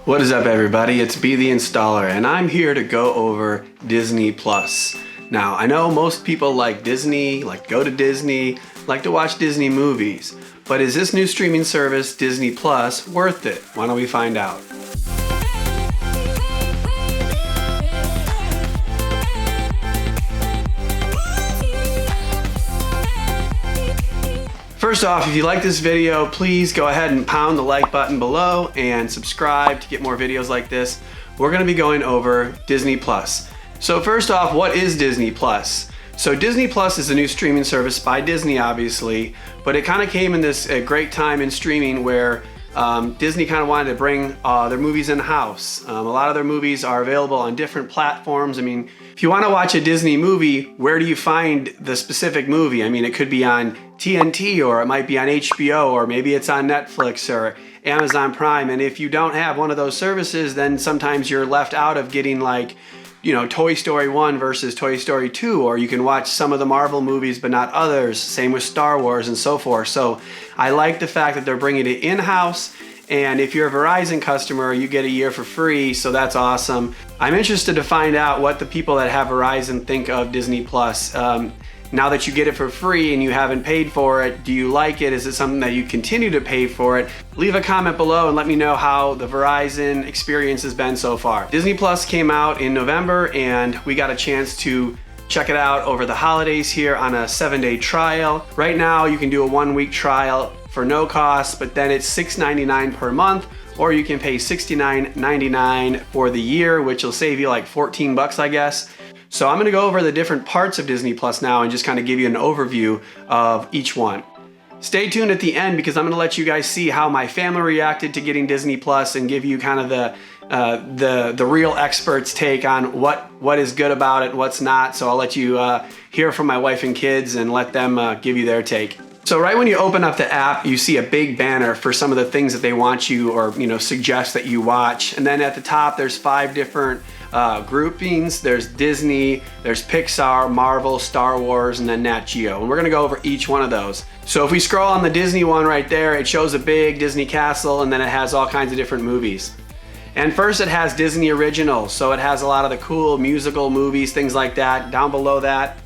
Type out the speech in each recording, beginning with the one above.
What is up, everybody? It's B the Installer, and I'm here to go over Disney Plus. Now, I know most people like Disney, like to go to Disney, like to watch Disney movies, but is this new streaming service, Disney Plus, worth it? Why don't we find out? First off, if you like this video, please go ahead and pound the like button below and subscribe to get more videos like this. We're gonna be going over Disney Plus. So first off, what is Disney Plus? So Disney Plus is a new streaming service by Disney, obviously, but it kind of came in this great time in streaming where Disney kind of wanted to bring their movies in-house. A lot of their movies are available on different platforms. I mean, if you want to watch a Disney movie, where do you find the specific movie? I mean, it could be on TNT, or it might be on HBO, or maybe it's on Netflix or Amazon Prime. And if you don't have one of those services, then sometimes you're left out of getting, like, you know, Toy Story 1 versus Toy Story 2, or you can watch some of the Marvel movies but not others. Same with Star Wars and so forth. So I like the fact that they're bringing it in-house, and if you're a Verizon customer, you get a year for free, so that's awesome. I'm interested to find out what the people that have Verizon think of Disney Plus. Now that you get it for free and you haven't paid for it, do you like it? Is it something that you continue to pay for it? Leave a comment below and let me know how the Verizon experience has been so far. Disney Plus came out in November, and we got a chance to check it out over the holidays here on a 7-day trial. Right now, you can do a 1-week trial for no cost, but then it's $6.99 per month, or you can pay $69.99 for the year, which will save you like 14 bucks, I guess. So I'm gonna go over the different parts of Disney Plus now and just kind of give you an overview of each one. Stay tuned at the end, because I'm gonna let you guys see how my family reacted to getting Disney Plus and give you kind of the real experts' take on what is good about it and what's not. So I'll let you hear from my wife and kids and let them give you their take. So right when you open up the app, you see a big banner for some of the things that they want you, or suggest that you watch. And then at the top, there's 5 different groupings. There's Disney, there's Pixar, Marvel, Star Wars, and then Nat Geo. And we're gonna go over each one of those. So if we scroll on the Disney one right there, it shows a big Disney castle, and then it has all kinds of different movies. And first it has Disney Originals. So it has a lot of the cool musical movies, things like that. Down below that,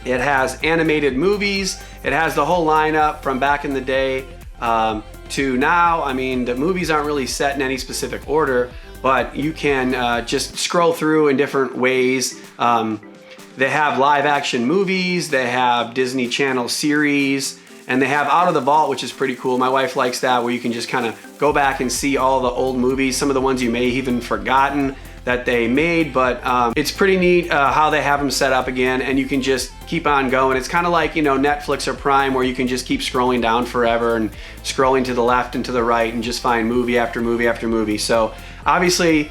it has animated movies. It has the whole lineup from back in the day to now. I mean, the movies aren't really set in any specific order, but you can just scroll through in different ways. They have live action movies, they have Disney Channel series, and they have Out of the Vault, which is pretty cool. My wife likes that, where you can just kind of go back and see all the old movies, some of the ones you may have even forgotten that they made, but it's pretty neat how they have them set up again, and you can just keep on going. It's kind of like, Netflix or Prime, where you can just keep scrolling down forever and scrolling to the left and to the right and just find movie after movie after movie. So obviously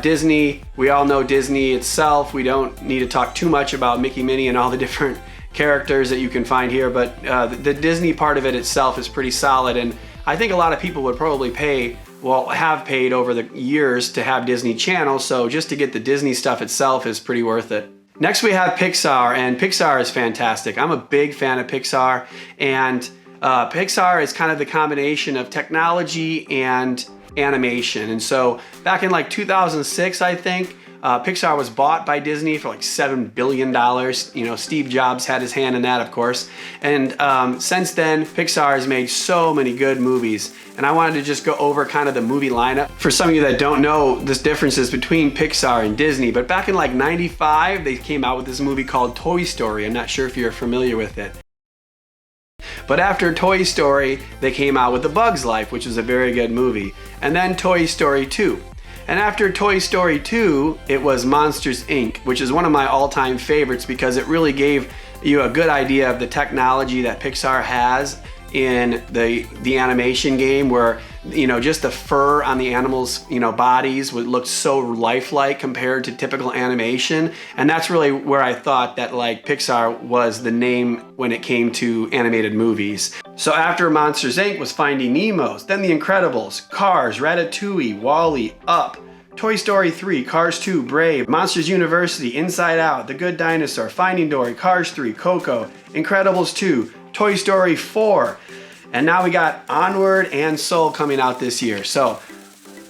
Disney, we all know Disney itself. We don't need to talk too much about Mickey, Minnie, and all the different characters that you can find here, but the Disney part of it itself is pretty solid, and I think a lot of people would probably have paid over the years to have Disney Channel, so just to get the Disney stuff itself is pretty worth it. Next we have Pixar, and Pixar is fantastic. I'm a big fan of Pixar, and Pixar is kind of the combination of technology and animation. And so back in like 2006, I think, Pixar was bought by Disney for like $7 billion. Steve Jobs had his hand in that, of course. And since then, Pixar has made so many good movies. And I wanted to just go over kind of the movie lineup. For some of you that don't know the differences between Pixar and Disney, but back in like '95, they came out with this movie called Toy Story. I'm not sure if you're familiar with it. But after Toy Story, they came out with The Bug's Life, which is a very good movie. And then Toy Story 2. And after Toy Story 2, it was Monsters, Inc., which is one of my all-time favorites, because it really gave you a good idea of the technology that Pixar has in the animation game, where just the fur on the animals bodies would look so lifelike compared to typical animation. And that's really where I thought that like Pixar was the name when it came to animated movies. So after Monsters Inc. was Finding Nemo's, then The Incredibles, Cars, Ratatouille, WALL-E, Up, Toy Story 3, Cars 2, Brave, Monsters University, Inside Out, The Good Dinosaur, Finding Dory, Cars 3, Coco, Incredibles 2, Toy Story 4, and now we got Onward and Soul coming out this year. So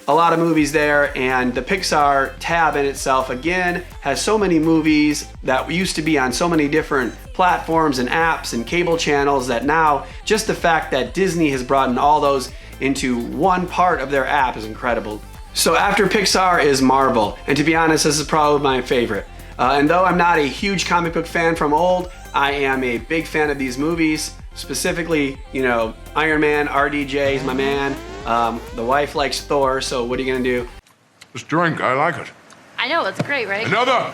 a lot of movies there, and the Pixar tab in itself, again, has so many movies that used to be on so many different platforms and apps and cable channels that now just the fact that Disney has brought in all those into one part of their app is incredible. So after Pixar is Marvel, and to be honest, this is probably my favorite. And though I'm not a huge comic book fan from old, I am a big fan of these movies. Specifically, you know, Iron Man, RDJ is my man. The wife likes Thor, so what are you gonna do? This drink, I like it. I know, it's great, right? Another!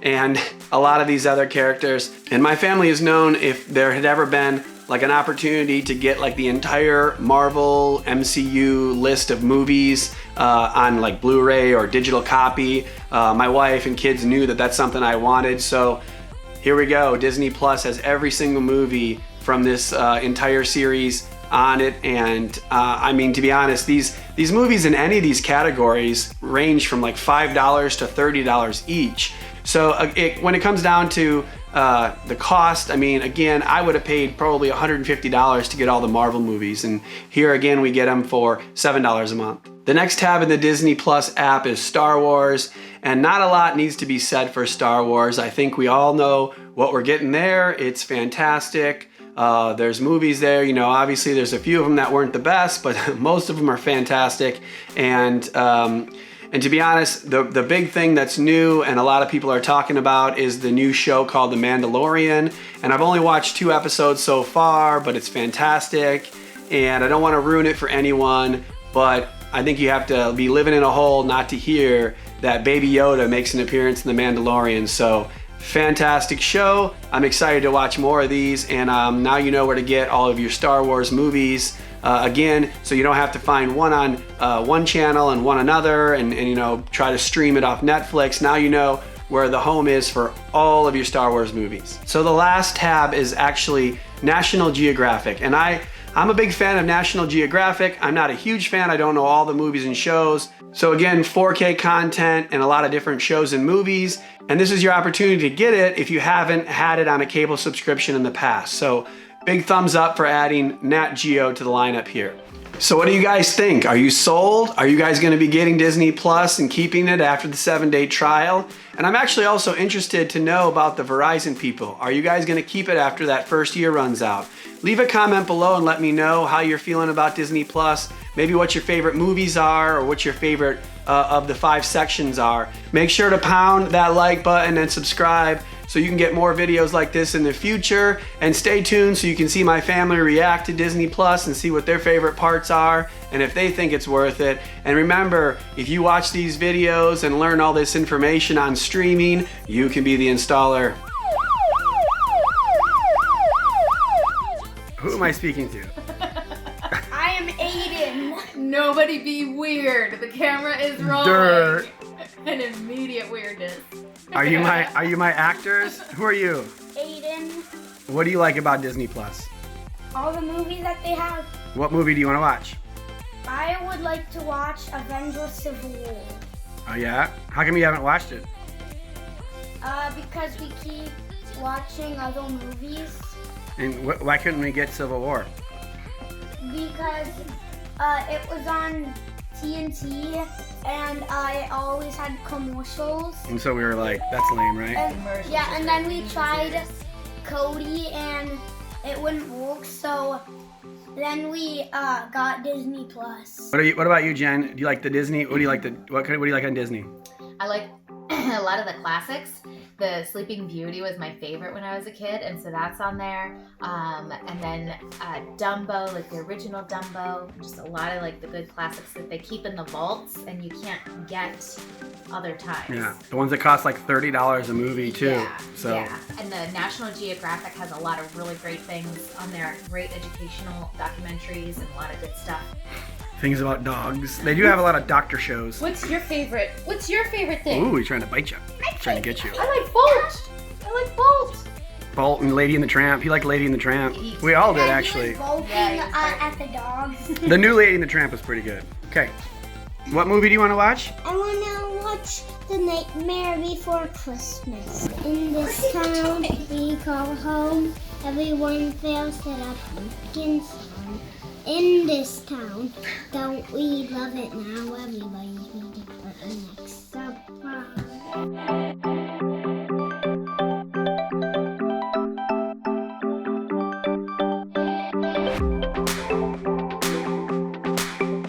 And a lot of these other characters. And my family is known, if there had ever been like an opportunity to get like the entire Marvel MCU list of movies on like Blu-ray or digital copy, my wife and kids knew that that's something I wanted. So here we go. Disney Plus has every single movie from this entire series on it, and I mean, to be honest, these movies in any of these categories range from like $5 to $30 each. So when it comes down to the cost, I mean, again, I would have paid probably $150 to get all the Marvel movies, and here again we get them for $7 a month. The next tab in the Disney Plus app is Star Wars, and not a lot needs to be said for Star Wars. I think we all know what we're getting there. It's fantastic. There's movies there, you know, obviously there's a few of them that weren't the best, but most of them are fantastic. And to be honest, the big thing that's new and a lot of people are talking about is the new show called The Mandalorian. And I've only watched 2 episodes so far, but it's fantastic. And I don't want to ruin it for anyone, but I think you have to be living in a hole not to hear that Baby Yoda makes an appearance in The Mandalorian. So fantastic show. I'm excited to watch more of these, and now you know where to get all of your Star Wars movies again, so you don't have to find one on one channel and one another and you know, try to stream it off Netflix. Now you know where the home is for all of your Star Wars movies. So the last tab is actually National Geographic, and I'm a big fan of National Geographic. I'm not a huge fan. I don't know all the movies and shows. So again, 4K content and a lot of different shows and movies. And this is your opportunity to get it if you haven't had it on a cable subscription in the past. So big thumbs up for adding Nat Geo to the lineup here. So what do you guys think? Are you sold? Are you guys gonna be getting Disney Plus and keeping it after the 7-day trial? And I'm actually also interested to know about the Verizon people. Are you guys gonna keep it after that first year runs out? Leave a comment below and let me know how you're feeling about Disney Plus. Maybe what your favorite movies are, or what your favorite of the 5 sections are. Make sure to pound that like button and subscribe so you can get more videos like this in the future. And stay tuned so you can see my family react to Disney Plus and see what their favorite parts are and if they think it's worth it. And remember, if you watch these videos and learn all this information on streaming, you can be the installer. Who am I speaking to? I am Aiden. Nobody be weird. The camera is rolling. Dirt. An immediate weirdness. Are you my actors? Who are you? Aiden. What do you like about Disney Plus? All the movies that they have. What movie do you want to watch? I would like to watch Avengers Civil War. Oh yeah? How come you haven't watched it? Because we keep watching other movies. And why couldn't we get Civil War? Because it was on TNT and I always had commercials. And so we were like, that's lame, right? And then we tried Cody and it wouldn't work, so then we got Disney Plus. What about you, Jen? Do you like the Disney? What do you like on Disney? I like a lot of the classics. The Sleeping Beauty was my favorite when I was a kid, and so that's on there. And then Dumbo, like the original Dumbo, just a lot of like the good classics that they keep in the vaults and you can't get other times. Yeah, the ones that cost like $30 a movie too. Yeah, so. yeah. And the National Geographic has a lot of really great things on there, great educational documentaries and a lot of good stuff. Things about dogs. They do have a lot of doctor shows. What's your favorite thing? Ooh, he's trying to bite you. Trying to get you. I like Bolt. I like Bolt. Bolt and Lady and the Tramp. He liked Lady and the Tramp. We all did, actually. He was bolting at the dogs. The new Lady and the Tramp was pretty good. Okay. What movie do you want to watch? I want to watch The Nightmare Before Christmas. In this town we call home, everyone feels that a pumpkin in this town. Don't we love it now? Everybody's waiting for the next surprise.